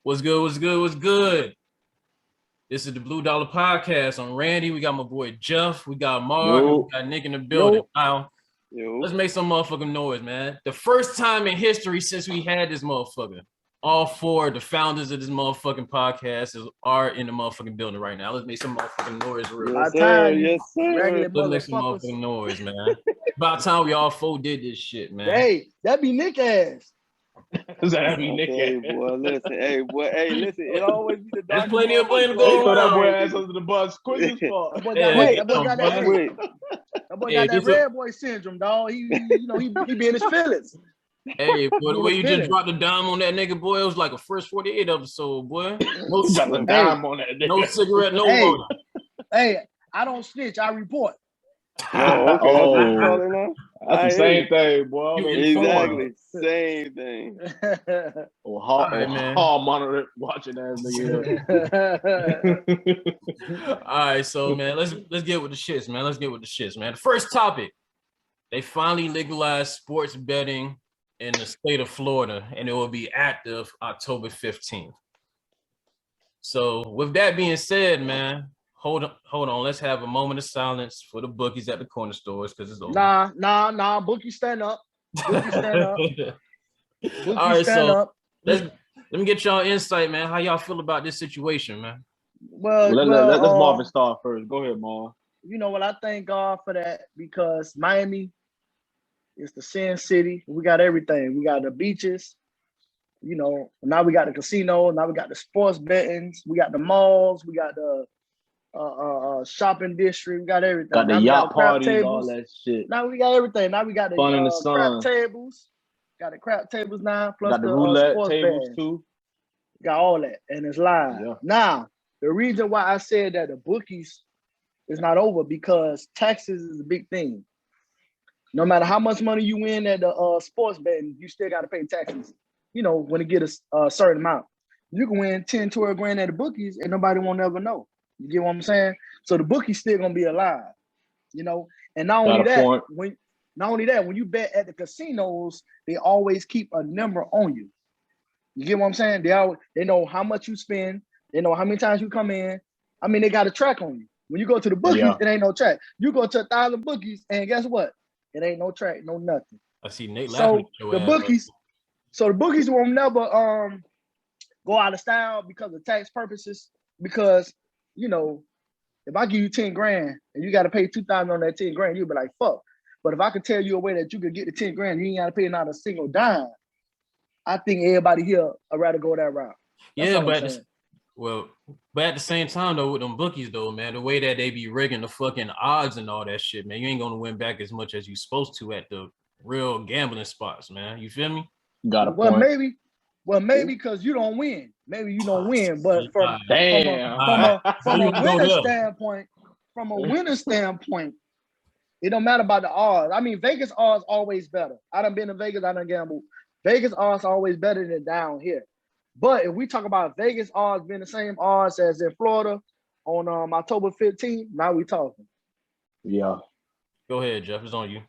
What's good? What's good? What's good? This is the Blue Dollar Podcast. I'm Randy. We got my boy Jeff. We got Mark. We got Nick in the building. Now, let's make some motherfucking noise, man. The first time in history since we had this motherfucker. All four of the founders of this motherfucking podcast are in the motherfucking building right now. Let's make some motherfucking noise real quick. Yes, sir. Let's make some motherfucking noise, man. About time we all four did this shit, man. Hey, that be Nick ass. That be Nick Hey, ass. boy, listen. It always be the There's dark. plenty of blame to go Throw that around. boy ass under the bus quick as fuck. That boy Hey, got that red boy syndrome, dog. He be in his feelings. Hey, boy, the way you just dropped the dime on that nigga, boy, it was like a first 48 episode, boy. No dime on that nigga. No cigarette, no water. Hey, I don't snitch, I report. That's the same thing, boy. Exactly, same thing. Hall monitor watching that nigga. All right, so man, let's get with the shits, man. The first topic: they finally legalized sports betting in the state of Florida, and it will be active October 15th. So, with that being said, man. Hold on. Let's have a moment of silence for the bookies at the corner stores because it's over. Nah. Bookies stand up. Bookies stand up. All right, so let me get y'all insight, man. How y'all feel about this situation, man? Well, let's Marvin start first. Go ahead, Marvin. You know what? I thank God for that because Miami is the Sin City. We got everything. We got the beaches. You know, now we got the casino. Now we got the sports bettings. We got the malls. We got the shopping district, we got everything. Got the now yacht parties, all that shit. Now we got everything. Now we got the fun in the crap tables. Got the crap tables now, plus got the roulette tables bands. too. Got all that, and it's live. Yeah. Now, the reason why I said that the bookies is not over because taxes is a big thing. No matter how much money you win at the sports betting, you still got to pay taxes. You know, when it get a certain amount, you can win 10, 12 grand at the bookies, and nobody won't ever know. You get what I'm saying? So the bookie's still gonna be alive, you know. And not only that, when you bet at the casinos, they always keep a number on you. You get what I'm saying? They know how much you spend. They know how many times you come in. I mean, they got a track on you. When you go to the bookies, It ain't no track. You go to 1,000 bookies, and guess what? It ain't no track, no nothing. I see Nate laughing. So the bookies will never go out of style because of tax purposes. Because you know, if I give you 10 grand and you got to pay 2,000 on that 10 grand, you'll be like, fuck. But if I could tell you a way that you could get the 10 grand, you ain't got to pay not a single dime. I think everybody here would rather go that route. That's but at the same time though, with them bookies though, man, the way that they be rigging the fucking odds and all that shit, man, you ain't gonna win back as much as you supposed to at the real gambling spots, man. You feel me? Got a point. Maybe because you don't win. Maybe you don't win, but from a winner standpoint, it don't matter about the odds. I mean, Vegas odds always better. I done been to Vegas, I done gambled. Vegas odds always better than down here. But if we talk about Vegas odds being the same odds as in Florida on October 15th, now we talking. Yeah. Go ahead, Jeff. It's on you.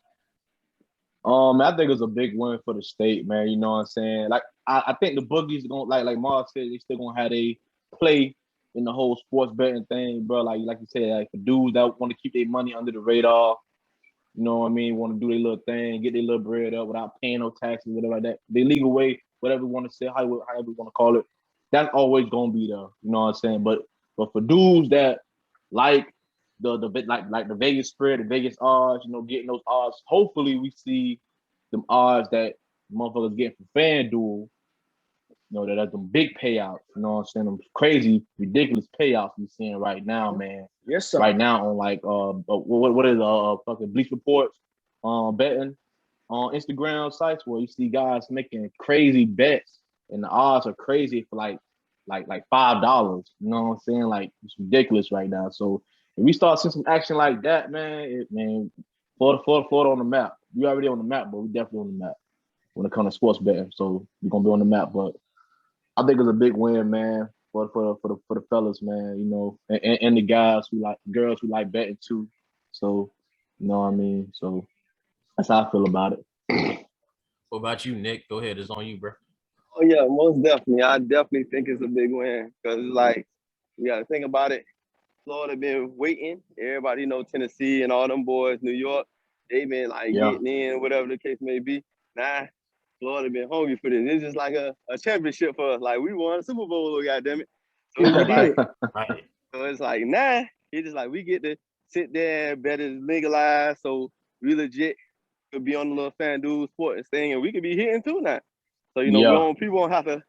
I think it's a big win for the state, man. You know what I'm saying? Like, I think the boogies are gonna like Mark said, they still gonna have a play in the whole sports betting thing, bro. Like you said, like for dudes that want to keep their money under the radar, you know what I mean? Want to do their little thing, get their little bread up without paying no taxes, whatever like that. The legal way, whatever you want to say, however you want to call it, that's always gonna be there. You know what I'm saying? But for dudes that like the Vegas spread, the Vegas odds, you know, getting those odds. Hopefully, we see them odds that motherfuckers get from FanDuel. You know, that's them big payouts. You know what I'm saying? Them crazy, ridiculous payouts we're seeing right now, man. Yes, sir. Right now on like what is fucking Bleach Reports betting on Instagram sites where you see guys making crazy bets and the odds are crazy for like $5. You know what I'm saying? Like it's ridiculous right now. So if we start seeing some action like that, man, Florida on the map. We already on the map, but we definitely on the map when it comes to sports betting. So we're gonna be on the map. But I think it's a big win, man, for the fellas, man. You know, and the girls who like betting too. So you know what I mean. So that's how I feel about it. What about you, Nick? Go ahead. It's on you, bro. Oh yeah, most definitely. I definitely think it's a big win because like you got to think about it. Florida been waiting. Everybody know Tennessee and all them boys, New York. They been like getting in, whatever the case may be. Nah, Florida been hungry for this. It's just like a championship for us. Like we won a Super Bowl, goddamn it. So we did. Right. So it's like nah. It's just like we get to sit there, bet it's legalized, so we legit could be on the little FanDuel sports thing, and we could be hitting too now. So people won't have to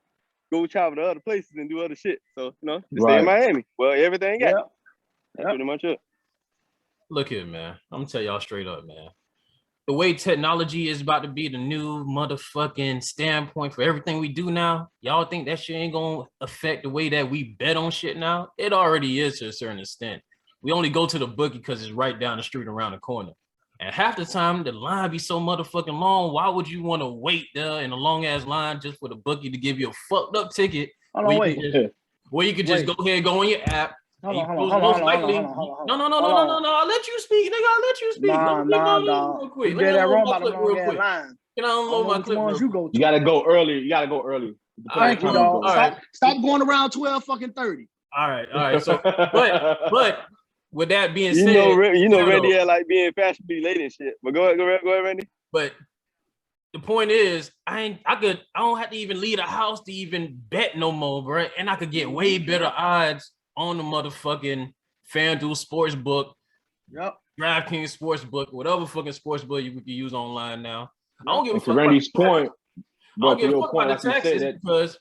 go travel to other places and do other shit. So stay in Miami. Well, everything got. That's pretty much it. Look here, man. I'm gonna tell y'all straight up, man. The way technology is about to be the new motherfucking standpoint for everything we do now, y'all think that shit ain't gonna affect the way that we bet on shit now? It already is to a certain extent. We only go to the bookie because it's right down the street around the corner. And half the time, the line be so motherfucking long. Why would you want to wait there in a long-ass line just for the bookie to give you a fucked up ticket where you could just go ahead and go on your app? Hold on. No. I'll let you speak, nigga. I'll let you speak. Real quick. You get that wrong about the long-ass line. Can I unload my clip real quick? You gotta go early. Thank you, dog. Stop going around 12 fucking 30. All right. So, but with that being said, Randy had like being fashionably late and shit. But go ahead, Randy. But the point is, I don't have to even leave the house to even bet no more, bro. And I could get way better odds on the motherfucking FanDuel Sportsbook, DraftKings Sportsbook, whatever fucking sportsbook you can use online now. I don't give a fuck. To Randy's point, but to your point, like you said,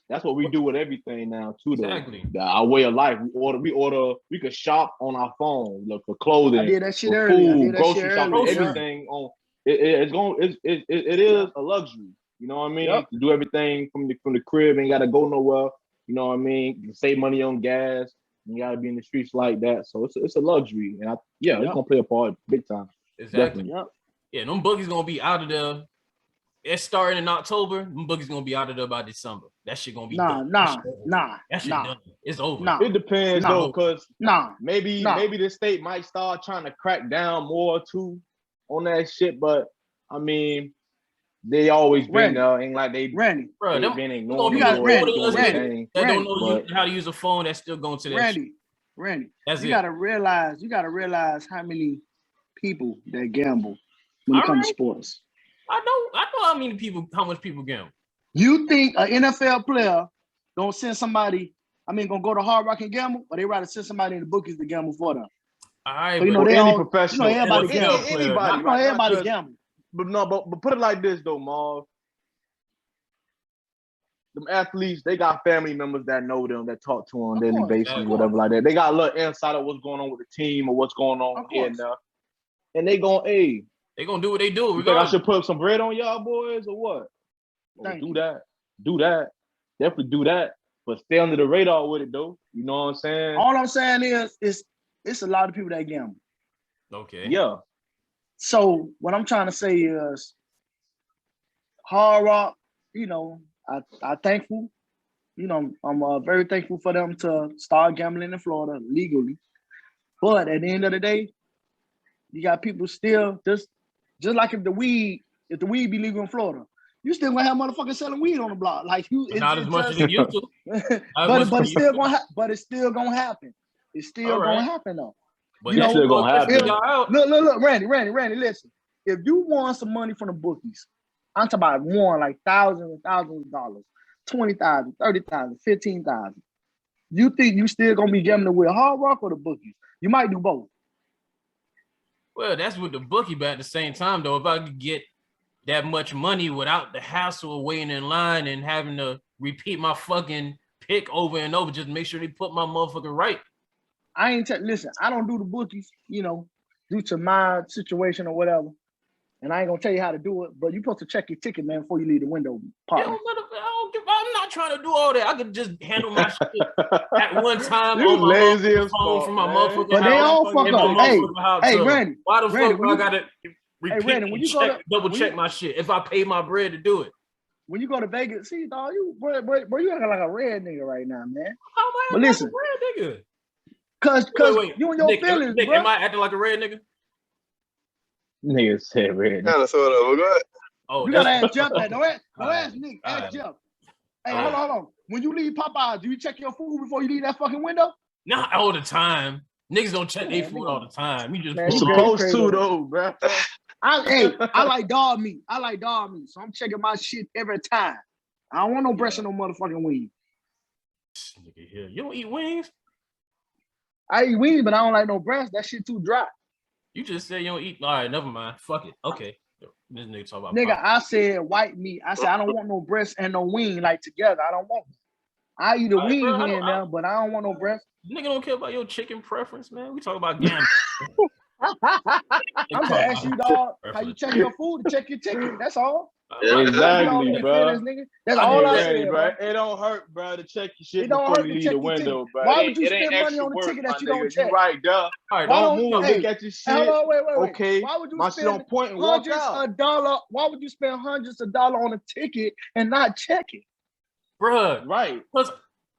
that's what we do with everything now too. Exactly. Our way of life. We could shop on our phone, look for clothing. I did that shit earlier. Food, grocery shopping, everything on. It is a luxury. You know what I mean? To do everything from the crib, ain't gotta go nowhere. You know what I mean? You can save money on gas. You gotta be in the streets like that. So it's a luxury, and it's gonna play a part big time. Exactly. Definitely. Yeah, them boogies gonna be out of there. It's starting in October. Them boogies gonna be out of there by December. That shit gonna be done. That shit done. It's over. It depends though, because maybe the state might start trying to crack down more too on that shit. But I mean, they always been there. Ain't like they been ignoring. You got Randy. That don't know how to use a phone. That's still going to that. Randy. You gotta realize how many people that gamble when it comes to sports. I know how much people gamble. You think an NFL player gonna send somebody? Gonna go to Hard Rock and gamble, or they rather send somebody in the bookies to gamble for them? All right, so, any professional, everybody gamble. Anybody, everybody gamble. But put it like this though, Marv. Them athletes, they got family members that know them, that talk to them on a daily basis, whatever like that. They got a little insight of what's going on with the team or what's going on here and there. And they gonna do what they do. You think I should put some bread on y'all boys or what? Do that. Definitely do that. But stay under the radar with it though. You know what I'm saying? All I'm saying is it's a lot of people that gamble. Okay. Yeah. So what I'm trying to say is Hard Rock, I thankful. I'm very thankful for them to start gambling in Florida legally. But at the end of the day, you got people still just like if the weed be legal in Florida, you still gonna have motherfuckers selling weed on the block. Like not as much as it used to. but it's still gonna happen. It's still gonna happen though. But it's still gonna happen. Look, Randy, listen. If you want some money from the bookies, I'm talking about one like thousands and thousands of dollars, 20,000, 30,000, 15,000. You think you still gonna be gambling with Hard Rock or the bookies? You might do both. Well, that's with the bookie, but at the same time, though, if I could get that much money without the hassle of waiting in line and having to repeat my fucking pick over and over, just make sure they put my motherfucker right. Listen, I don't do the bookies, due to my situation or whatever. And I ain't gonna tell you how to do it, but you're supposed to check your ticket, man, before you leave the window. I'm not trying to do all that. I could just handle my shit at one time. You lazy as fuck, from my motherfucking but house. they all fuck up. Hey, Randy. Why the Randy, fuck I gotta repeat double check my shit if I pay my bread to do it? When you go to Vegas, see, dog, you acting like a red nigga right now, man. How am I acting like a red nigga? Cause you and your feelings, Nick, bro. am I acting like a red nigga? Nigga said red. Kind of, sort of. Go ahead. You gotta ask Jeff that. Don't ask Nick. Ask Jeff. Hey, hold on. When you leave Popeyes, do you check your food before you leave that fucking window? Not all the time. Niggas don't check their food all the time. You just you're supposed to though, bro. I like dog meat. So I'm checking my shit every time. I don't want no breast and no motherfucking wings. Nigga here. You don't eat wings? I eat wings, but I don't like no breast. That shit too dry. You just said you don't eat. All right, never mind. Fuck it. Okay. This nigga talk about nigga, I said white meat. I said I don't want no breast and no wing like together. I don't want them. I eat a wing here and there, but I don't want no breast. Nigga don't care about your chicken preference, man. We talk about gambling. I'm just asking you, dog, how you check your food to check your chicken. That's all. Exactly, bro. That's all I said, bro. It don't hurt, bro, to check your shit before you leave the window, bro. Why would you spend money on a ticket that you don't check? You right, duh. All right, don't move. Look at your shit. Hold on, wait. Okay, why would you my shit on point and walk out. Why would you spend hundreds of dollars on a ticket and not check it? Bruh. Right.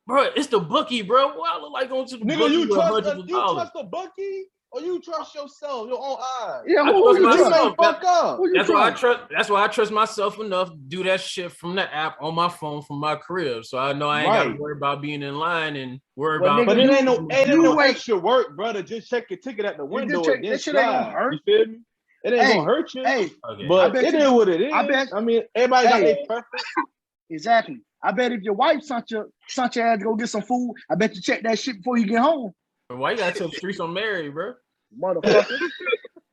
Bro, it's the bookie, bro. What I look like going to the nigga, bookie you trust the bookie? Or you trust yourself, your own eyes? Yeah, who you trust? Fuck up. That's why I trust myself enough to do that shit from the app on my phone from my crib. So I know I ain't gotta worry about being in line and worry about. But it ain't no extra work, brother. Just check your ticket at the window and then slide. You feel me? It ain't gonna hurt you. But it is what it is. I mean, everybody got their preference. Exactly. I bet if your wife sent your ass to go get some food, I bet you check that shit before you get home. Why you gotta tell the streets on Mary, bro? Motherfucker.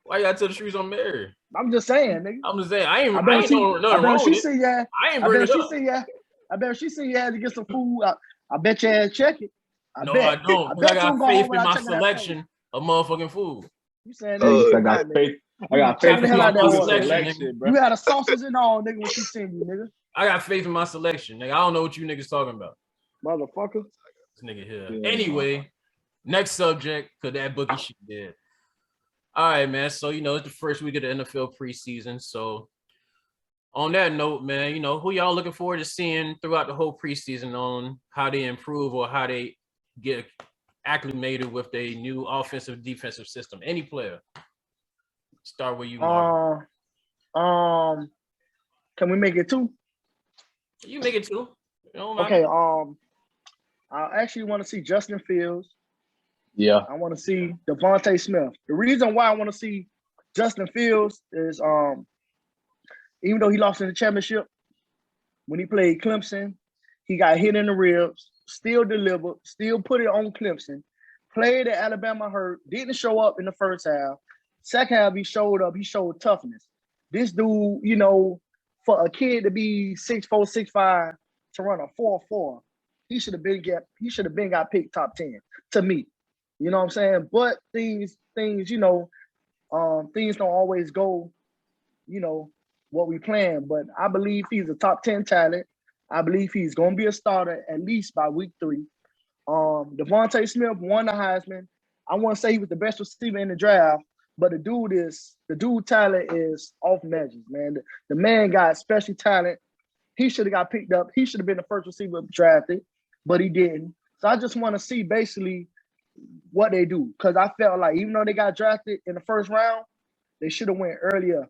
Why you gotta tell the streets on Mary? I'm just saying, nigga. I'm just saying. I ain't nothing wrong with it. I ain't bringing it up. I bet she see you had to get some food. I bet your ass check it. I don't. I got faith in my selection of motherfucking food. You saying I got faith. I got faith in my selection, bro. You had a sausage and all, nigga, when she seen you, nigga. I got faith in my selection, nigga. I don't know what you niggas talking about. Motherfucker. This nigga here. Yeah. Anyway, next subject, because that bookie shit dead. All right, man. So, it's the first week of the NFL preseason. So, on that note, man, who y'all looking forward to seeing throughout the whole preseason on how they improve or how they get acclimated with their new offensive defensive system? Any player. Start with you, Mark. Can we make it two? You make it two. Okay. I actually want to see Justin Fields. Yeah. I want to see Devontae Smith. The reason why I want to see Justin Fields is even though he lost in the championship, when he played Clemson, he got hit in the ribs, still delivered, still put it on Clemson, played at Alabama hurt, didn't show up in the first half. Second half, he showed up. He showed toughness. This dude, for a kid to be 6'4", 6'5", to run a 4.4, he should have been got picked top 10 to me. You know what I'm saying? But things, things don't always go, what we plan. But I believe he's a top 10 talent. I believe he's gonna be a starter at least by week 3. Devontae Smith won the Heisman. I want to say he was the best receiver in the draft, but the dude talent is off measures, man. The man got special talent. He should have got picked up. He should have been the first receiver drafted, but he didn't. So I just want to see basically what they do, because I felt like even though they got drafted in the first round, they should have went earlier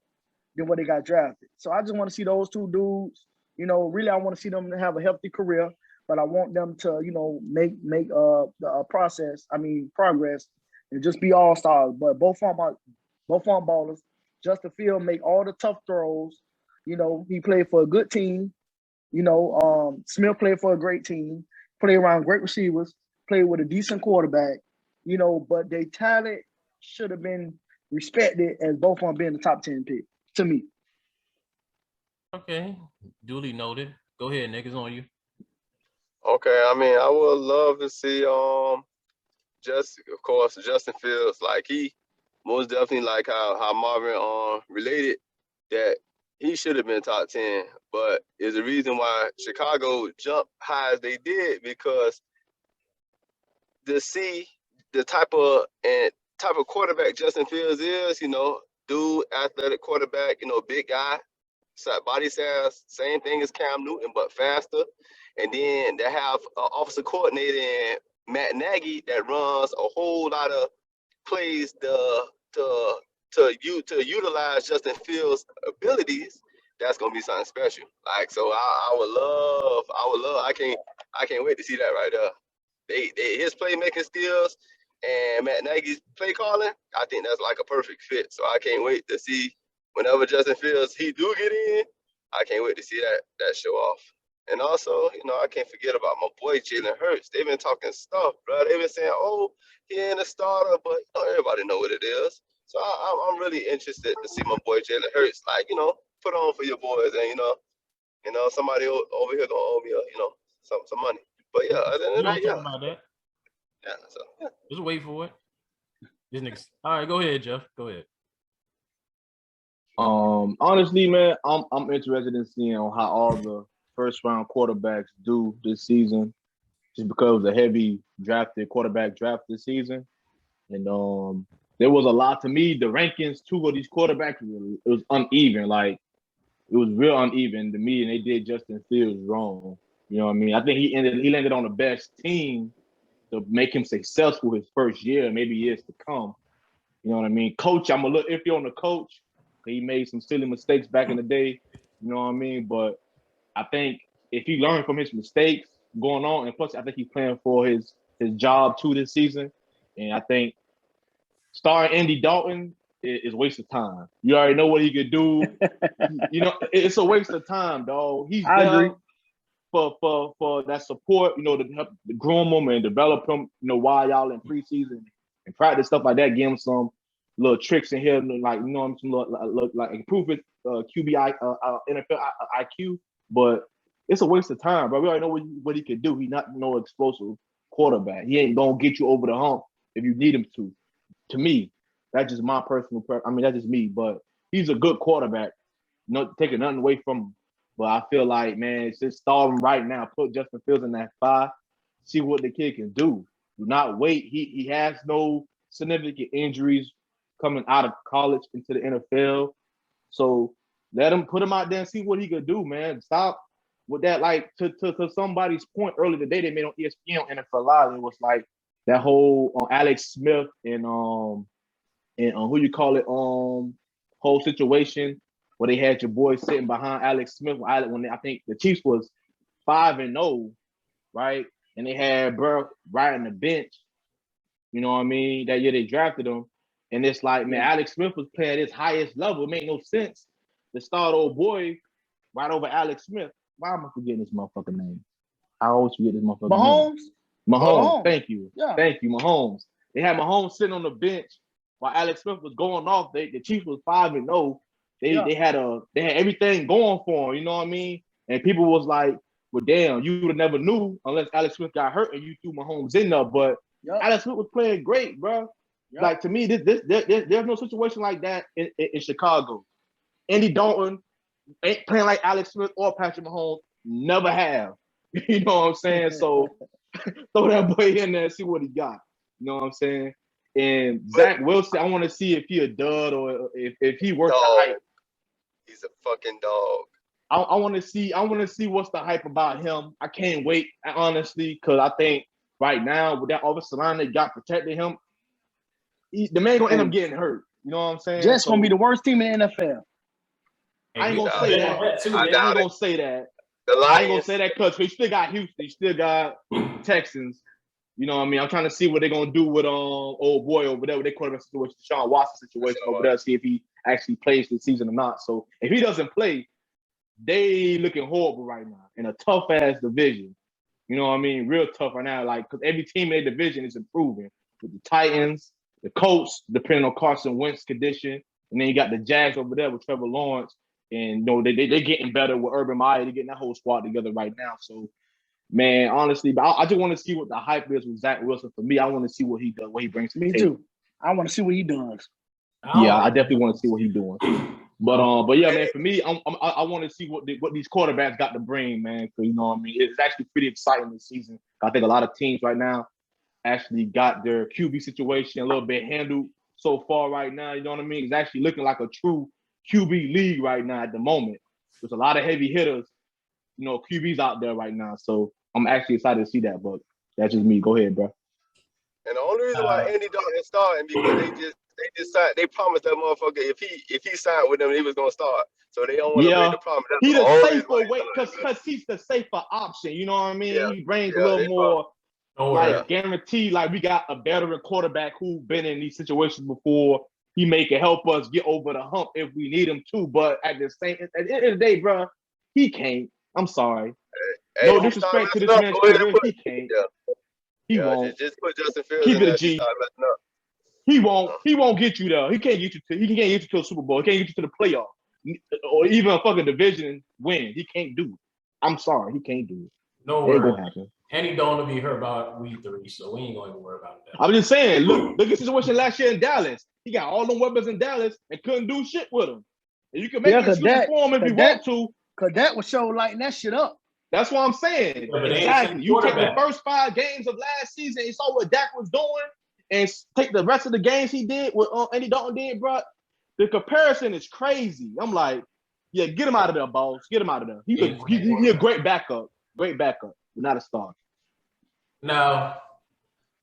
than what they got drafted. So I just want to see those two dudes. Really, I want to see them have a healthy career, but I want them to, make the progress and just be all stars. But both farm ballers. Justin Field make all the tough throws. He played for a good team. Smith played for a great team. Played around great receivers. Played with a decent quarterback. But their talent should have been respected as both of them being the top 10 pick to me. Okay, duly noted. Go ahead, niggas, on you. Okay, I would love to see Justin Fields, like he most definitely, like how Marvin related that he should have been top 10, but is the reason why Chicago jumped high as they did, because to see the type of quarterback Justin Fields is, dude, athletic quarterback, big guy, body size, same thing as Cam Newton, but faster. And then they have an offensive coordinator in Matt Nagy that runs a whole lot of plays to utilize Justin Fields' abilities. that's gonna be something special. Like, so I would love. I can't wait to see that right there. His playmaking skills and Matt Nagy's play calling, I think that's like a perfect fit. So I can't wait to see whenever Justin Fields he do get in. I can't wait to see that show off. And also, I can't forget about my boy Jalen Hurts. They've been talking stuff, bro. They've been saying, "Oh, he ain't a starter," but everybody know what it is. So I'm really interested to see my boy Jalen Hurts, like put on for your boys, and somebody over here gonna owe me, some money. But yeah, other than that, talk about that. Yeah, so yeah. Just wait for it. This niggas. All right, go ahead, Jeff. Go ahead. Honestly, man, I'm interested in seeing how all the first round quarterbacks do this season, just because of the heavy quarterback draft this season. And there was a lot to me. The rankings, two of these quarterbacks, it was uneven. Like, it was real uneven to me, and they did Justin Fields wrong. You know what I mean? I think he landed on the best team to make him successful his first year, maybe years to come. You know what I mean? Coach, I'm a little iffy on the coach. He made some silly mistakes back in the day. You know what I mean? But I think if he learned from his mistakes going on, and plus I think he's playing for his job too this season. And I think starting Andy Dalton is a waste of time. You already know what he could do. It's a waste of time, dog. He's there for that support, to help groom him and develop him, while y'all in preseason and practice, stuff like that. Give him some little tricks in here, like, some little, like improve his QB NFL IQ. But it's a waste of time, bro. We already know what he could do. He's not no explosive quarterback. He ain't gonna get you over the hump if you need him to. To me, that's just my personal that's just me. But he's a good quarterback. Not taking nothing away from him. But I feel like, man, it's just start him right now. Put Justin Fields in that 5. See what the kid can do. Do not wait. He has no significant injuries coming out of college into the NFL. So let him put him out there and see what he could do, man. Stop with that. Like, to somebody's point earlier today, they made on ESPN on NFL Live. It was like that whole Alex Smith and who you call it, whole situation where they had your boy sitting behind Alex Smith when I think the Chiefs was 5-0, right? And they had Burke riding the bench. You know what I mean? That year they drafted him. And it's like, man, Alex Smith was playing at his highest level. It made no sense to start old boy right over Alex Smith. Why am I forgetting this motherfucking name? I always forget this motherfucking name. Mahomes. Thank you. Yeah. Thank you, Mahomes. They had Mahomes sitting on the bench while Alex Smith was going off. The Chiefs was 5-0. They had everything going for them, you know what I mean? And people was like, well, damn, you would have never knew unless Alex Smith got hurt and you threw Mahomes in there. But Alex Smith was playing great, bro. Yep. Like, to me, there's no situation like that in Chicago. Andy Dalton ain't playing like Alex Smith or Patrick Mahomes. Never have. You know what I'm saying? So throw that boy in there and see what he got. You know what I'm saying? And Zach Wilson, I want to see if he a dud or if he worth the hype. He's a fucking dog. I want to see what's the hype about him. I can't wait, honestly, because I think right now with that offensive line they got protecting him, the man gonna end up getting hurt. You know what I'm saying? Jets gonna be the worst team in the NFL. I ain't gonna say that. I ain't gonna say that. I ain't gonna say that because we still got Houston, we still got Texans. You know what I mean? I'm trying to see what they're gonna do with old boy over there with their quarterback situation, Deshaun Watson situation over there, see if he actually plays this season or not. So if he doesn't play, they looking horrible right now in a tough ass division. You know what I mean? Real tough right now. Like, because every team in the division is improving. With the Titans, the Colts, depending on Carson Wentz's condition, and then you got the Jags over there with Trevor Lawrence, and they're getting better with Urban Meyer. They're getting that whole squad together right now. So, man, honestly, but I just want to see what the hype is with Zach Wilson. For me, I want to see what he does, what he brings to the table. Me too. I want to see what he does. Yeah, I definitely want to see what he's doing. But yeah, man, for me, I want to see what these quarterbacks got to bring, man. Because, you know what I mean, it's actually pretty exciting this season. I think a lot of teams right now actually got their QB situation a little bit handled so far right now. You know what I mean? It's actually looking like a true QB league right now at the moment. There's a lot of heavy hitters, QBs out there right now. So I'm actually excited to see that. But that's just me. Go ahead, bro. And the only reason why Andy Dalton is starting because they just signed. They promised that motherfucker if he signed with them, he was gonna start. So they don't want to break the promise. He's the safer way because he's the safer option. You know what I mean? Yeah. He brings a little more guarantee. Like we got a veteran quarterback who been in these situations before. He may can help us get over the hump if we need him to. But at the end of the day, bro, he can't. I'm sorry. Hey, no disrespect to this man's career. He can't. He won't. Just put Justin Fields Keep in it a G. He won't get you there. He can't get you to a Super Bowl. He can't get you to the playoff or even a fucking division win. He can't do it. I'm sorry, he can't do it. No, it ain't gonna happen. And he don't want to be hurt about week 3, so we ain't going to worry about that. I'm just saying, look at the situation last year in Dallas. He got all them weapons in Dallas and couldn't do shit with them. And you can make an excuse for him if you want to. Cause that was show lighting that shit up. That's what I'm saying. Yeah, exactly. You take the first 5 games of last season and saw what Dak was doing, and take the rest of the games he did, what Andy Dalton did, bro. The comparison is crazy. I'm like, yeah, get him out of there, boss. Get him out of there. He's a great backup. Great backup, but not a star. Now,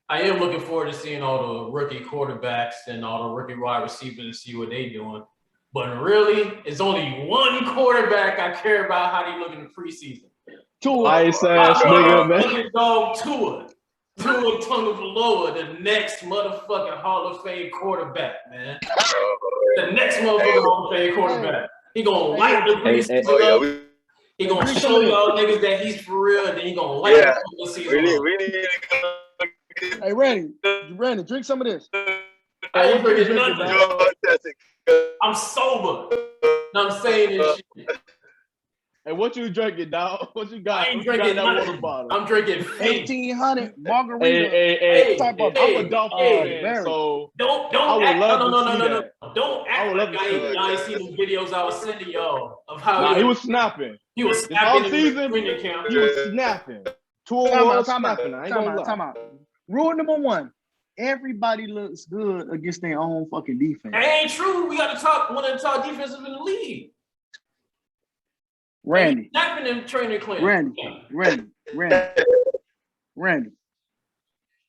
I am looking forward to seeing all the rookie quarterbacks and all the rookie wide receivers and see what they're doing. But really, it's only one quarterback I care about how they look in the preseason. Tua. Ice ass nigga, man. Dog Tua Tagovailoa, the next motherfucking Hall of Fame quarterback, man. The next motherfucking Hall of Fame quarterback. He gonna light the preseason up. He gonna show y'all niggas that he's for real, and then he gonna light the season up. We need to go. Hey, Randy, drink some of this. I ain't drinking nothing. I'm sober. And I'm saying this shit. Hey, what you drinking, dog? What you got? I ain't drinking that water bottle. I'm drinking 1800 margarita. Hey, type of I'm a Dolphin fan, so don't act. No. Don't act like I ain't seen the videos I was sending y'all of how he was snapping. He was snapping all season. He was snapping. Time out. Rule number 1. Everybody looks good against their own fucking defense. That ain't true. We got to talk one of the top defenses in the league. Randy. Snapping in training clinic. Randy.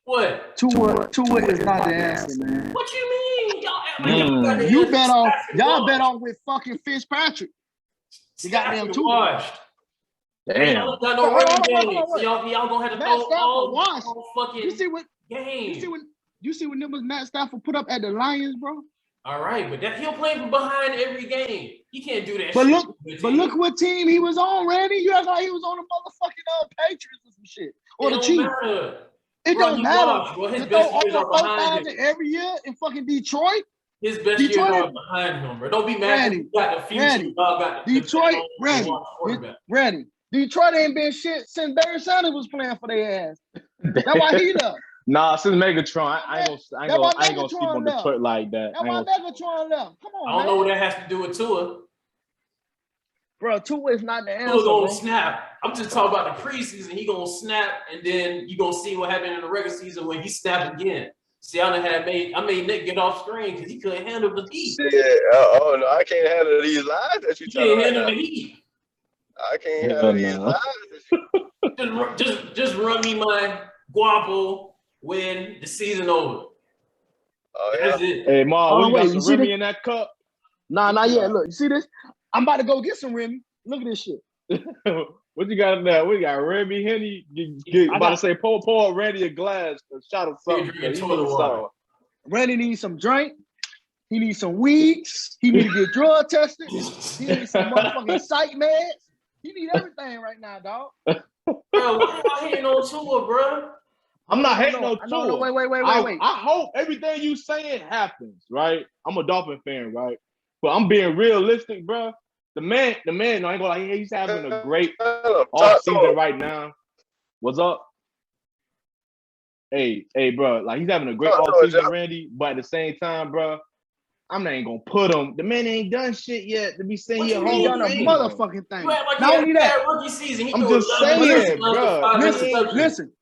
What? Tua is not the answer, man. What you mean? Y'all bet off with fucking Fitzpatrick. You got them Tua. Washed. Damn. Y'all got no running game. Y'all gonna have to throw all fucking games. You see what numbers Matt Stafford put up at the Lions, bro? All right, but he'll play from behind every game. He can't do that. But look what team he was on, Randy. You act like he was on the motherfucking Patriots or some shit, or the Chiefs. It don't matter. Well, his best years are behind him every year in fucking Detroit. His best years are behind him, bro. Don't be mad. Randy, got the future. Detroit, Randy. Detroit ain't been shit since Barry Sanders was playing for their ass. That's why he left. Nah, since Megatron, I ain't gonna speak on Detroit like that. That's why Megatron left. Come on, I don't know what that has to do with Tua. Bro, Tua is not the answer. Tua gonna snap. I'm just talking about the preseason. He gonna snap, and then you gonna see what happened in the regular season when he snapped again. See, I made Nick get off screen because he couldn't handle the heat. Yeah, oh no, I can't handle these lies that you can't handle the heat. I can't handle these lies. Just run me my guapo when the season over. Oh, yeah. That's it. Hey, Ma, we got some Remy in that cup? Nah, not yet. Look, you see this? I'm about to go get some Remy. Look at this shit. What you got in there? We got Remy, Henny. About to say, pour Randy a glass, a shot of something. Randy needs some drink. He needs some weeds. He needs to get drug tested. He needs some motherfucking psych meds. He needs everything right now, dog. Bro, why y'all hating on Tua, bro? I'm not hating on Tua. No, wait. I hope everything you saying happens, right? I'm a Dolphin fan, right? But I'm being realistic, bro. The man, no, I ain't gonna lie, he's having a great off season right now. What's up? Hey, bro, like he's having a great off season, Randy. But at the same time, bro, I'm not even gonna put him. The man ain't done shit yet to be saying he done a motherfucking thing. Like not only that, rookie season. I'm just saying, bro. Listen.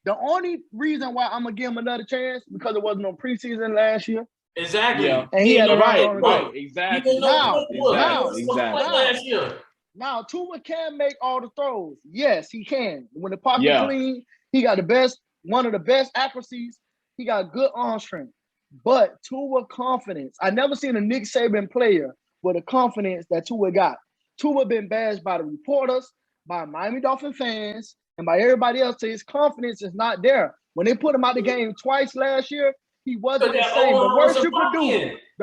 The only reason why I'm gonna give him another chance because it wasn't no preseason last year. Exactly. Yeah. And he had a right. Exactly. Now, Tua can make all the throws. Yes, he can. When the pocket clean, he got one of the best accuracies. He got good arm strength. But Tua confidence. I never seen a Nick Saban player with a confidence that Tua got. Tua been bashed by the reporters, by Miami Dolphin fans, and by everybody else. So his confidence is not there. When they put him out the game twice last year, he wasn't the same. The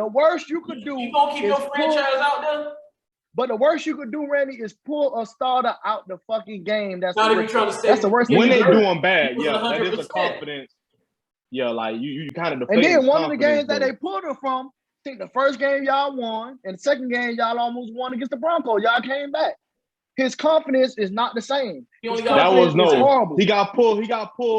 worst you could do. You gonna keep your franchise out there? But the worst you could do, Randy, is pull a starter out the fucking game. That's not the even trying to say that's the worst thing. When they doing bad, yeah, 100%. that is a confidence. Yeah, like you kind of. And then one of the games that they pulled him from, I think the first game y'all won, and the second game y'all almost won against the Broncos. Y'all came back. His confidence is not the same. Horrible. He got pulled.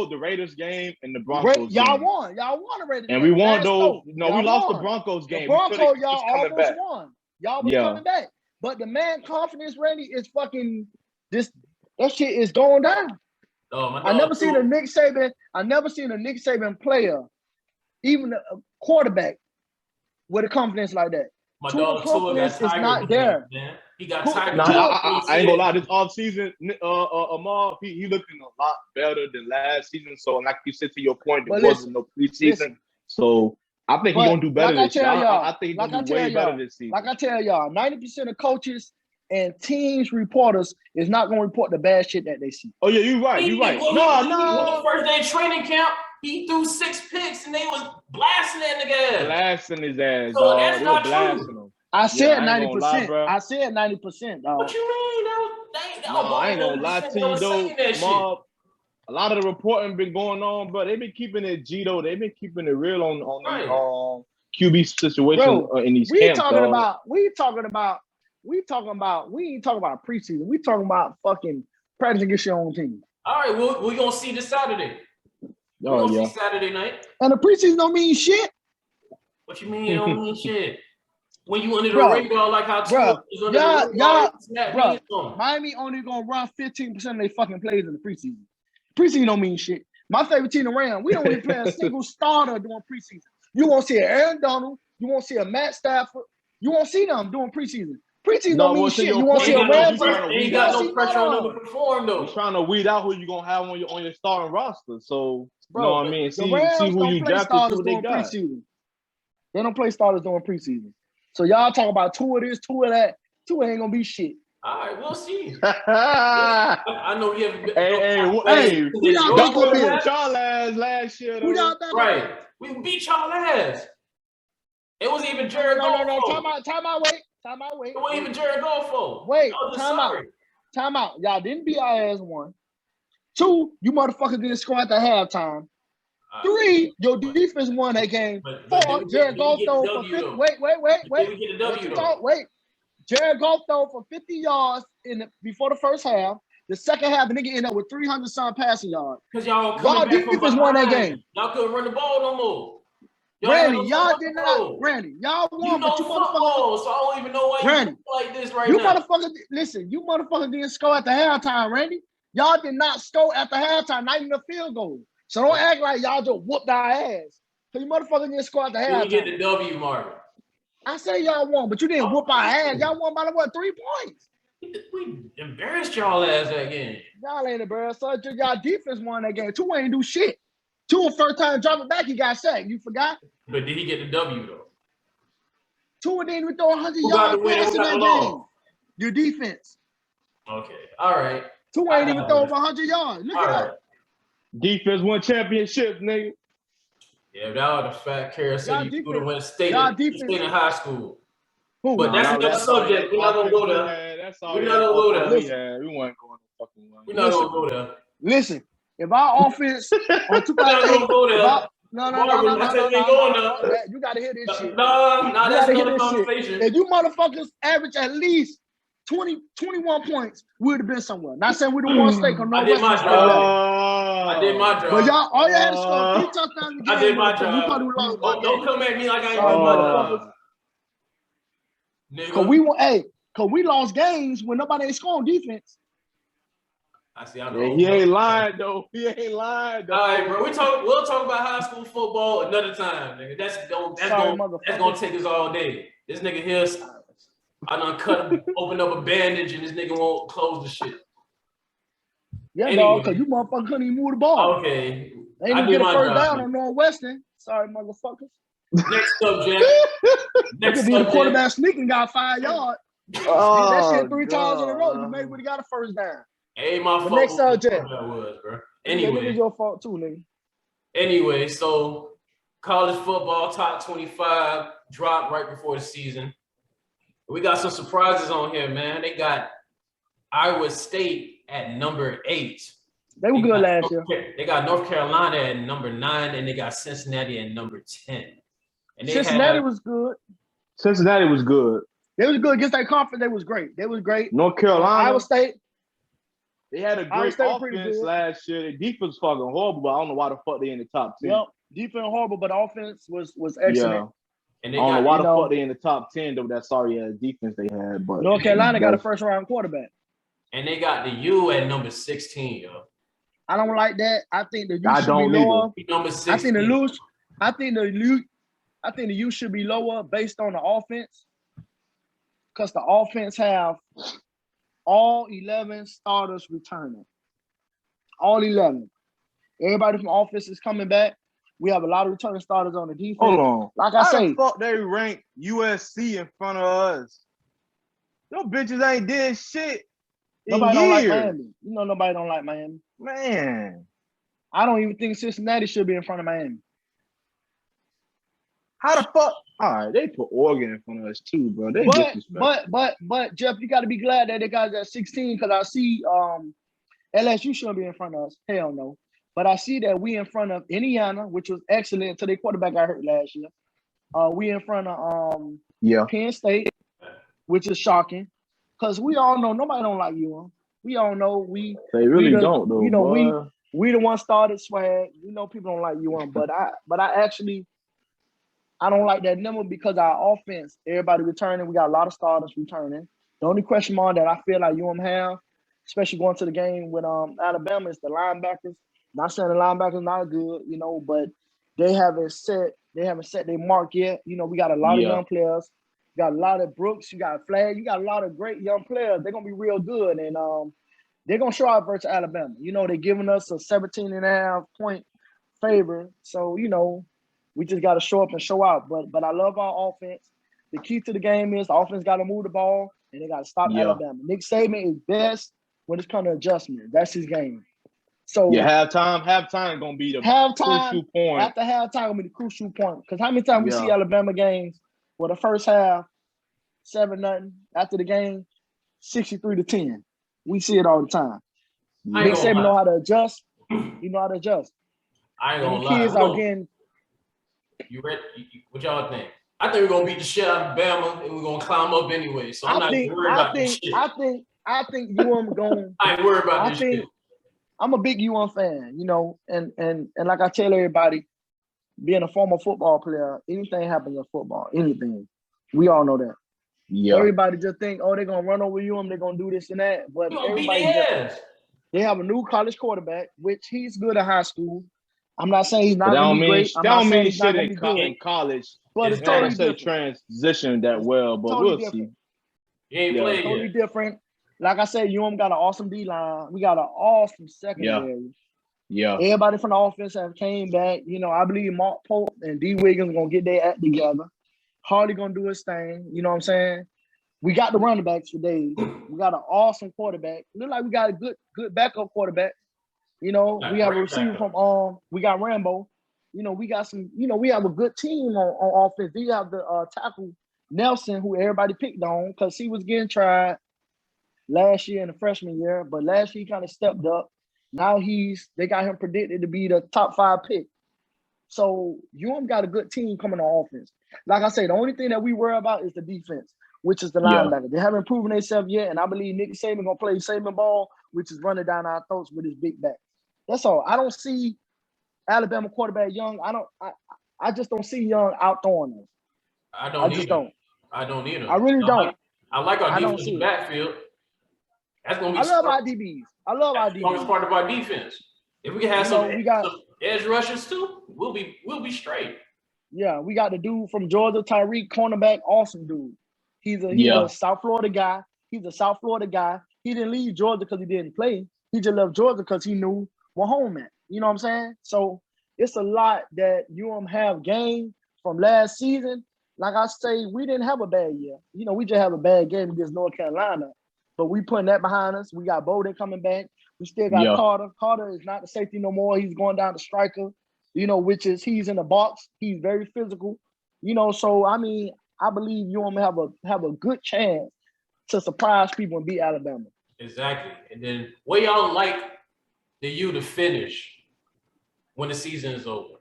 The Raiders game and the Broncos. Y'all won the Raiders and game. We won those. No, we lost the Broncos game. The Broncos, y'all almost won. Y'all was coming back. But the man confidence, Randy, is fucking this. That shit is going down. I never seen a Nick Saban player, even a quarterback, with a confidence like that. My dog confidence is not there. Man. He got tired. I ain't gonna lie. This offseason, Amar, he looking a lot better than last season. So, like you said, to your point, there wasn't no preseason. So I think he's gonna do better this year. I think he's gonna do way better this season. Like I tell y'all, 90% of coaches and teams reporters is not gonna report the bad shit that they see. Oh yeah, you're right. You're right. No. First day training camp, he threw 6 picks and they was blasting that nigga ass. Blasting his ass. So that's not true. I said 90%. I said 90%, dog. What you mean? I ain't gonna lie to you though, Mob. A lot of the reporting been going on, but they've been keeping it G though. They've been keeping it real on the QB situation in these camps. We ain't talking about preseason. We talking about fucking practice against your own team. All right, we're gonna see this Saturday. We're gonna see Saturday night. And the preseason don't mean shit. What you mean it don't mean shit? When you under the radar like how Miami only gonna run 15% of their fucking plays in the preseason. Preseason don't mean shit. My favorite team around, we don't even play a single starter during preseason. You won't see an Aaron Donald, you won't see a Matt Stafford, you won't see them during preseason. Preseason don't mean shit. You won't see a Ramsey. Ain't got no pressure on them to perform though. You're trying to weed out who you're gonna have on your starting roster. So you know what I mean? See who you drafted, see what they got. Preseason. They don't play starters during preseason. So y'all talk about 2 of this, 2 of that. 2 ain't gonna be shit. All right, we'll see. I know we haven't been. Hey, we beat y'all ass last year. Right, we beat y'all ass. It wasn't even Jared Goff. No. Time out. Wait. It wasn't even Jared Goff. Wait, time out. Y'all didn't beat our ass 1. 2, you motherfuckers didn't score at the halftime. 3, your defense won that game. 4, Jared Goff throw for 50. Wait. Jared Goff throw for 50 yards before the first half. The second half, the nigga ended up with 300-some passing yards. Because y'all defense won that game. Y'all couldn't run the ball no more. Randy, y'all did not. Randy, y'all won, but you motherfuckers. So I don't even know why you like this right now. You motherfuckers didn't score at the halftime, Randy. Y'all did not score at the halftime, not even a field goal. So don't act like y'all just whooped our ass. So you motherfuckers didn't score at the halftime. You get the W, Marvin. I say y'all won, but you didn't whoop our ass. Y'all won by 3 points. We embarrassed y'all ass that game. Y'all ain't embarrassed. So y'all defense won that game. 2 ain't do shit. 2 first time dropping back, he got sacked. You forgot? But did he get the W though? 2 didn't even throw 100 yards pass in that game. Your defense. Okay. All right. 2 ain't even throw over 100 yards. Look at that. Defense won championships, nigga. Yeah, that was a fat Kansas City. You would have went state in high school. But that's another subject. We're not gonna go there. We're not gonna go there. We weren't going to fucking one. We're not gonna go there. Listen, if our offense on 2008, no. You gotta hear this shit. No, that's another conversation. If you motherfuckers average at least 21 points, we would have been somewhere. Not saying we don't want to stay on I did my job. But y'all, all you had to score 3 touchdowns a game. I did my job. Don't come at me like I ain't doing my job. Cause we lost games when nobody ain't scoring defense. He ain't lying though. All right, bro. We'll talk about high school football another time, nigga. That's gonna take us all day. This nigga here, I done open up a bandage and this nigga won't close the shit. Yeah, anyway. Cause you motherfuckers couldn't even move the ball. Okay. They didn't get a first down on Northwestern. Sorry, motherfuckers. Next subject. Next subject. The quarterback sneaking got 5 yards. Oh, that shit 3 times in a row. You maybe would have got a first down. Hey, my fault. Next subject. That was, bro. Anyway, it was your fault too, nigga. Anyway, so college football top 25 dropped right before the season. We got some surprises on here, man. They got Iowa State at number 8. They were good last year. They got North Carolina at number 9, and they got Cincinnati at number 10. And Cincinnati was good. Cincinnati was good. They was good against that conference. They was great. They was great. North Carolina, Iowa State. They had a great offense last year. Their defense was fucking horrible, but I don't know why the fuck they in the top 10. Yep, defense horrible, but offense was excellent. Yeah. And I don't know why the fuck they in the top 10 though. That sorry ass defense they had. But North Carolina got a first round quarterback. And they got the U at number 16, yo. I don't like that. I think the U should be lower. Number 16. I think the U should be lower based on the offense. Because the offense have all 11 starters returning. All 11. Everybody from offense is coming back. We have a lot of returning starters on the defense. Hold on. Like I say, the fuck they rank USC in front of us? Those bitches ain't did shit. Nobody don't like Miami. You know nobody don't like Miami. Man. I don't even think Cincinnati should be in front of Miami. How the fuck? All right, they put Oregon in front of us too, bro. But Jeff, you got to be glad that they got that 16 because I see LSU shouldn't be in front of us. Hell no. But I see that we in front of Indiana, which was excellent until their quarterback got hurt last year. We in front of Penn State, which is shocking because we all know nobody don't like UM. We all know they really don't though. You know we the one started swag. We know people don't like UM, but I don't like that number because our offense, everybody returning. We got a lot of starters returning. The only question mark that I feel like UM have, especially going to the game with Alabama, is the linebackers. Not saying the linebackers not good, you know, but they haven't set their mark yet. You know, we got a lot of young players. You got a lot of Brooks. You got Flag. You got a lot of great young players. They're gonna be real good, and they're gonna show out versus Alabama. You know, they're giving us a 17.5 point favor. So you know, we just got to show up and show out. But I love our offense. The key to the game is the offense got to move the ball and they got to stop Alabama. Nick Saban is best when it's come to adjustment. That's his game. So halftime gonna be the crucial point. After halftime gonna be the crucial point. Because how many times we see Alabama games where the first half 7-0, after the game 63-10. We see it all the time. Nick Saban know how to adjust. You know how to adjust. I ain't gonna lie. Kids are getting. You ready? What y'all think? I think we're gonna beat the shit out of Bama and we're gonna climb up anyway. So I'm not worried about this shit. I think UM going. I ain't worried about this shit. I'm a big UM fan, you know, and like I tell everybody, being a former football player, anything happens in football, anything. We all know that. Yeah. Everybody just think, oh, they're gonna run over UM, they're gonna do this and that. But they have a new college quarterback, which he's good at high school. I'm not saying he's not going to be great. That don't mean shit in college. But it's totally different. Transition that well, but totally we'll see. You ain't played totally different. Like I said, UM got an awesome D-line. We got an awesome secondary. Yeah. Everybody from the offense have came back. You know, I believe Mark Pope and D. Wiggins are going to get their act together. Hardy going to do his thing. You know what I'm saying? We got the running backs for days. We got an awesome quarterback. Look like we got a good backup quarterback. You know, we have a receiver from we got Rambo. You know, we got some, you know, we have a good team on offense. We have the tackle Nelson, who everybody picked on because he was getting tried last year in the freshman year, but last year he kind of stepped up. Now they got him predicted to be the top 5 pick. So UM got a good team coming on offense. Like I say, the only thing that we worry about is the defense, which is the linebacker. They haven't proven themselves yet, and I believe Nick Saban gonna play Saban ball, which is running down our throats with his big back. That's all. I don't see Alabama quarterback Young. I just don't see Young out throwing us. I don't either. I really don't. I like our defensive backfield. That's gonna be. I love our DBs. That's the strongest part of our defense. If we can have some edge rushers too, we'll be straight. Yeah, we got the dude from Georgia, Tyreek, cornerback, awesome dude. He's a South Florida guy. He didn't leave Georgia because he didn't play. He just left Georgia because he knew where home at. You know what I'm saying? So it's a lot that UM have gained, from last season, like I say, we didn't have a bad year. You know, we just have a bad game against North Carolina. But we putting that behind us. We got Bowden coming back. We still got Carter. Carter is not the safety no more. He's going down the striker, you know, which is he's in the box. He's very physical. You know, so I mean, I believe UM have a good chance to surprise people and beat Alabama. Exactly. And then where y'all like the U to finish when the season is over?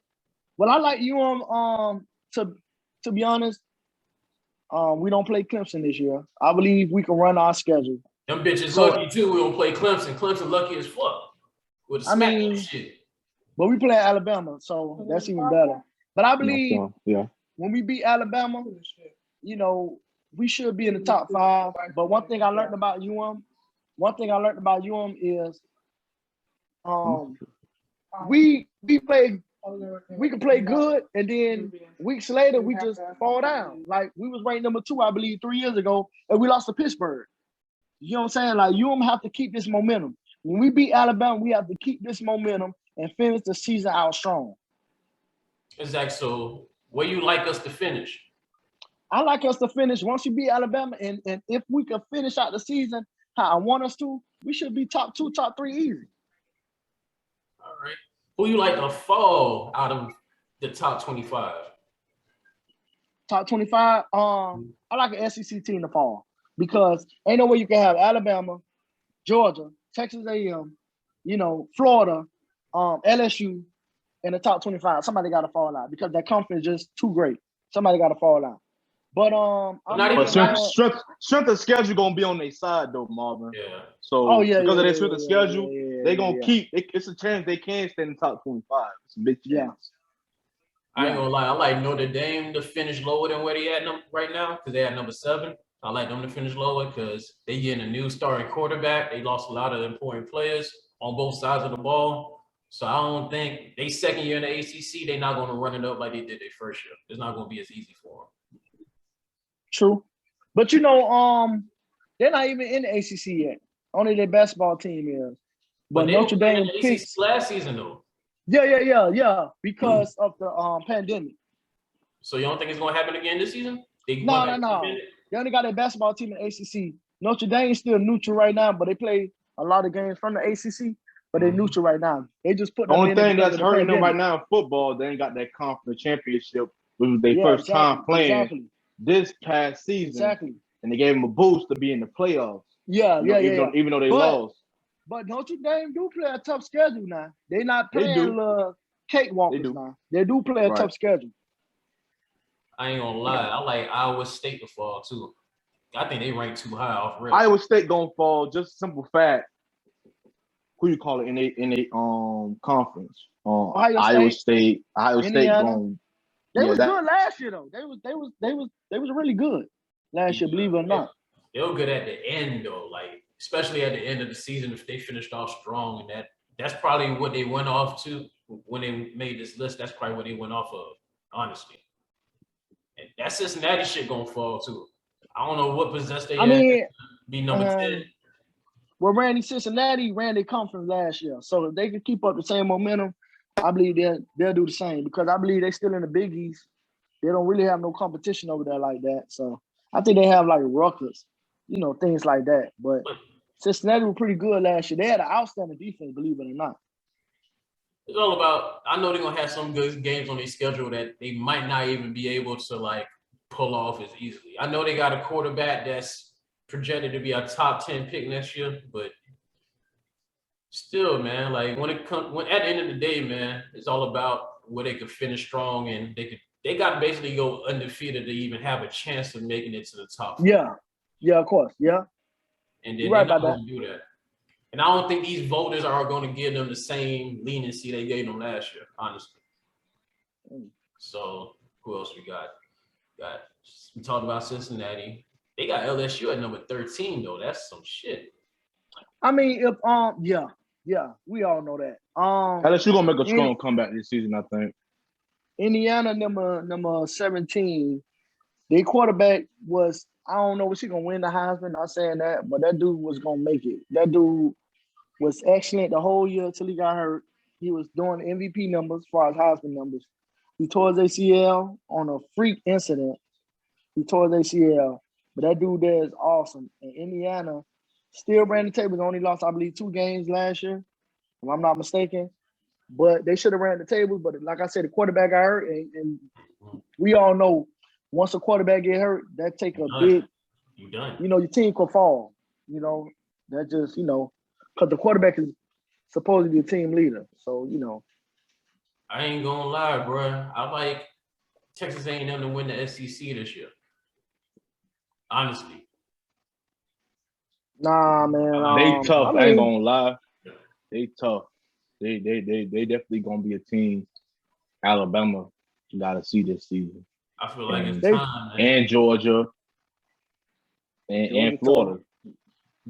Well, I like UM to be honest. We don't play Clemson this year. I believe we can run our schedule. Them bitches lucky too. We don't play Clemson. Clemson lucky as fuck. With the smack shit. But we play Alabama, so that's even better. But I believe when we beat Alabama, you know, we should be in the top 5. But one thing I learned about UM is we can play good, and then weeks later we just fall down. Like we was ranked number 2, I believe, 3 years ago, and we lost to Pittsburgh. You know what I'm saying? Like UM have to keep this momentum. When we beat Alabama, we have to keep this momentum and finish the season out strong. Exactly. So where you like us to finish? I like us to finish once we beat Alabama, and if we can finish out the season how I want us to, we should be top 2, top 3 easy. All right. Who you like to fall out of the top 25? Top 25? I like an SEC team to fall because ain't no way you can have Alabama, Georgia, Texas A&M, you know, Florida, LSU in the top 25. Somebody got to fall out because that conference is just too great. Somebody got to fall out. But strength of schedule gonna be on their side though, Marvin. Yeah. So because of their strength of schedule, they gonna keep. It's a chance they can stay in the top 25. It's a big chance. I ain't gonna lie. I like Notre Dame to finish lower than where they at right now because they at number 7. I like them to finish lower because they getting a new starting quarterback. They lost a lot of important players on both sides of the ball. So I don't think they second year in the ACC, they're not going to run it up like they did their first year. It's not going to be as easy for them. True. But, you know, they're not even in the ACC yet. Only their basketball team is. But Notre Dame picked last season, though. Yeah. Because of the pandemic. So you don't think it's going to happen again this season? No. They only got their basketball team in the ACC. Notre Dame is still neutral right now, but they play a lot of games from the ACC, but they're neutral right now. They just put the only thing that's hurting them right now in football, they ain't got that conference championship, which was their first time playing this past season. And they gave them a boost to be in the playoffs. Even though they lost. But Notre Dame do play a tough schedule now. They're not playing cakewalkers now. They do play a tough schedule. I ain't gonna lie. I like Iowa State to fall too. I think they rank too high off rip. Iowa State gonna fall. Just simple fact. Who you call it in a conference? Iowa State going. They was good last year though. They was really good last year. Believe it or not. They were good at the end though. Like especially at the end of the season, if they finished off strong, and that's probably what they went off to when they made this list. That's probably what they went off of, honestly. And that Cincinnati shit gonna fall too. I don't know what possessed they be number 10. Well, Cincinnati ran their conference last year. So if they can keep up the same momentum, I believe they'll do the same because I believe they're still in the Big East. They don't really have no competition over there like that. So I think they have like Rutgers, you know, things like that. But Cincinnati were pretty good last year. They had an outstanding defense, believe it or not. It's all about, I know they're going to have some good games on their schedule that they might not even be able to, like, pull off as easily. I know they got a quarterback that's projected to be a top 10 pick next year, but still, man, like, when at the end of the day, man, it's all about where they could finish strong and they got to basically go undefeated to even have a chance of making it to the top 4. Yeah, of course, yeah. And then they're not going to do that. And I don't think these voters are going to give them the same leniency they gave them last year, honestly. So who else we got? We talked about Cincinnati. They got LSU at number 13 though. That's some shit. I mean, if we all know that. LSU gonna make a strong comeback this season, I think. Indiana number 17. Their quarterback was, I don't know, was he gonna win the Heisman? Not saying that, but that dude was gonna make it. That dude was excellent the whole year until he got hurt. He was doing MVP numbers as far as Heisman numbers. He tore his ACL on a freak incident. He tore his ACL. But that dude there is awesome. And Indiana still ran the tables. Only lost, I believe, 2 games last year, if I'm not mistaken. But they should have ran the tables. But like I said, the quarterback got hurt. And we all know once a quarterback get hurt, that take a big, your team could fall. That just, because the quarterback is supposed to be a team leader. So, I ain't gonna lie, bro. I like Texas A&M to win the SEC this year. Honestly. Nah, man. They tough. I ain't gonna lie. They tough. They definitely gonna be a team. Alabama, you gotta see this season. I feel like it's time, man. And Georgia. And Florida.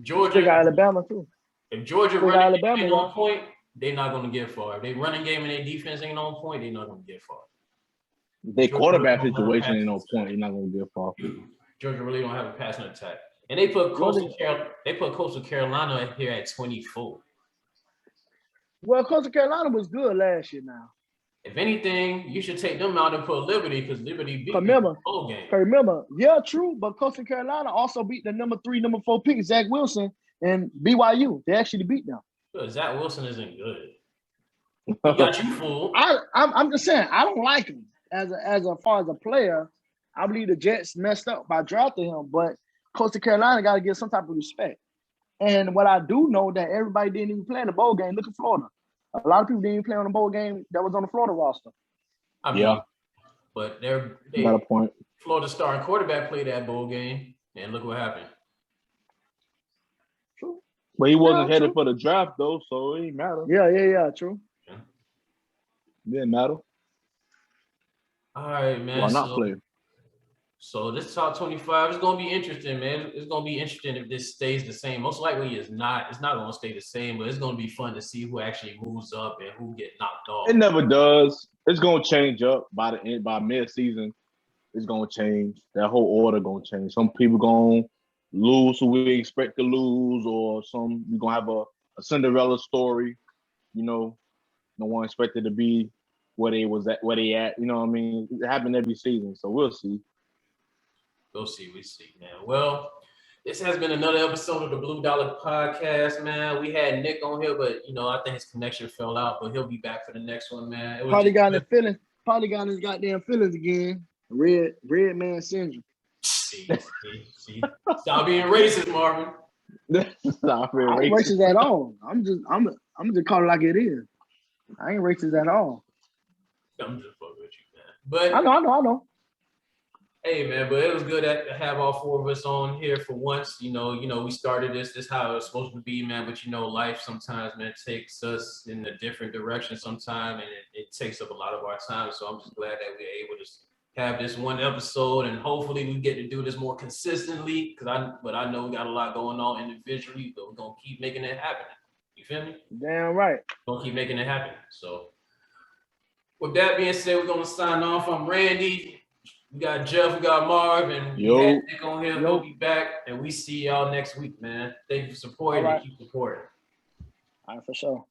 Georgia got Alabama too. If Georgia running game ain't on point, they're not gonna get far. If they running game and their defense ain't on point, they're not gonna get far. Their quarterback situation ain't on point, they're not gonna get far. Georgia really don't have a passing attack. And they put Coastal Carolina here at 24. Well, Coastal Carolina was good last year now. If anything, you should take them out and put Liberty because Liberty beat the whole game. Remember, yeah, true, but Coastal Carolina also beat the number 3, number 4 pick, Zach Wilson, and BYU. They actually beat them. Zach Wilson isn't good. He got you fooled. I'm just saying, I don't like him as far as a player. I believe the Jets messed up by drafting him, but Coastal Carolina got to get some type of respect. And what I do know that everybody didn't even play in the bowl game. Look at Florida. A lot of people didn't even play on the bowl game that was on the Florida roster. But they got a point. Florida starting quarterback played that bowl game, and look what happened. True. But he wasn't headed for the draft though, so it didn't matter. Yeah, true. Yeah. It didn't matter. All right, man. Well, not play. So this top 25 is gonna be interesting, man. It's gonna be interesting if this stays the same. Most likely it's not. It's not gonna stay the same, but it's gonna be fun to see who actually moves up and who get knocked off. It never does. It's gonna change up by mid-season. It's gonna change. That whole order gonna change. Some people gonna lose who we expect to lose, or some we're gonna have a Cinderella story. No one expected to be where they at. You know what I mean? It happened every season, so we'll see. We see, man. Well, this has been another episode of the Blue Dollar Podcast, man. We had Nick on here, but I think his connection fell out, but he'll be back for the next one, man. Probably got his feelings. Probably got his goddamn feelings again. Red man syndrome. See. Stop being racist, Marvin. Stop being racist at all. I'm just call it like it is. I ain't racist at all. I'm just fucking with you, man. But I know. Hey man, but it was good to have all 4 of us on here for once. We started this how it was supposed to be, man. But life sometimes, man, takes us in a different direction sometimes, and it takes up a lot of our time. So I'm just glad that we're able to have this one episode, and hopefully we get to do this more consistently. But I know we got a lot going on individually, but we're gonna keep making it happen. You feel me? Damn right. We're gonna keep making it happen. So with that being said, we're gonna sign off. I'm Randy. We got Jeff, we got Marv, and we had Nick on here. We'll be back, and we see y'all next week, man. Thank you for supporting and keep supporting. All right, for sure.